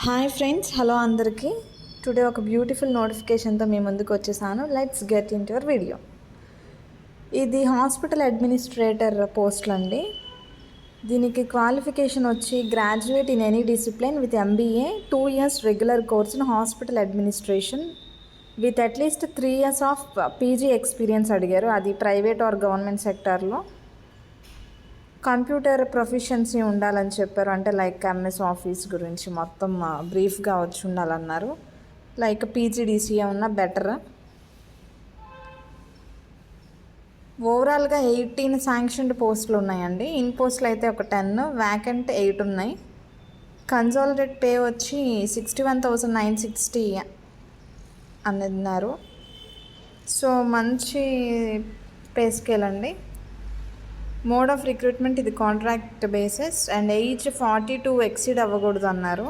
Hi friends, hello అందరికీ. Today ఒక beautiful నోటిఫికేషన్తో మీ ముందుకు వచ్చేసాను. Let's get in your video. ఇది హాస్పిటల్ అడ్మినిస్ట్రేటర్ పోస్టులు అండి. దీనికి క్వాలిఫికేషన్ వచ్చి graduate in any discipline with MBA 2 years regular course in hospital administration with at least 3 years of PG experience అడిగారు. అది ప్రైవేట్ ఆర్ గవర్నమెంట్ సెక్టార్లో. కంప్యూటర్ ప్రొఫిషియన్సీ ఉండాలని చెప్పారు. అంటే లైక్ MS ఆఫీస్ గురించి మొత్తం బ్రీఫ్గా వచ్చి ఉండాలన్నారు. లైక్ PGDCA ఉన్న బెటర్. ఓవరాల్గా 18 శాంక్షన్డ్ పోస్టులు ఉన్నాయండి. ఇన్ పోస్టులు అయితే ఒక 10, వ్యాకెంట్ 8 ఉన్నాయి. కన్సాలిడేట్ పే వచ్చి 61,960 అని అన్నారు. సో మంచి పే స్కేల్ అండి. మోడ్ ఆఫ్ రిక్రూట్మెంట్ ఇది contract basis and age 42 exceed అవ్వకూడదు అన్నారు.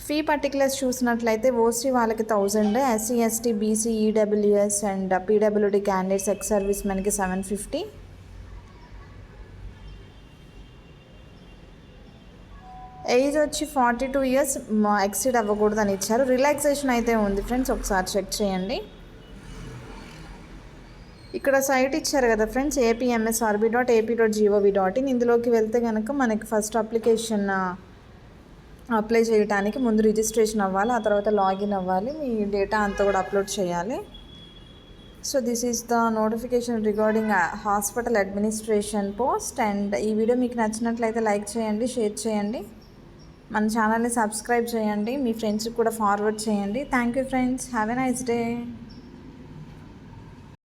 ఫీ పర్టికులర్స్ చూసినట్లయితే ఓసీ వాళ్ళకి 1000, SC ST BC EWS and PWD candidates ex service మెన్కి 750. ఏజ్ వచ్చి 42 years ఎక్సీడ్ అవ్వకూడదు అని ఇచ్చారు. రిలాక్సేషన్ అయితే ఉంది ఫ్రెండ్స్, ఒకసారి చెక్ చేయండి. ఇక్కడ సైట్ ఇచ్చారు కదా ఫ్రెండ్స్, apmsrb.ap.gov.in. ఇందులోకి వెళ్తే కనుక మనకి ఫస్ట్ అప్లికేషన్ అప్లై చేయడానికి ముందు రిజిస్ట్రేషన్ అవ్వాలి, ఆ తర్వాత లాగిన్ అవ్వాలి, మీ డేటా అంతా కూడా అప్లోడ్ చేయాలి. So this is the notification regarding hospital administration post. And ఈ వీడియో మీకు నచ్చినట్లయితే లైక్ చేయండి, షేర్ చేయండి, మన ఛానల్ని సబ్స్క్రైబ్ చేయండి, మీ ఫ్రెండ్స్కి కూడా ఫార్వర్డ్ చేయండి. Thank you friends, have a nice day.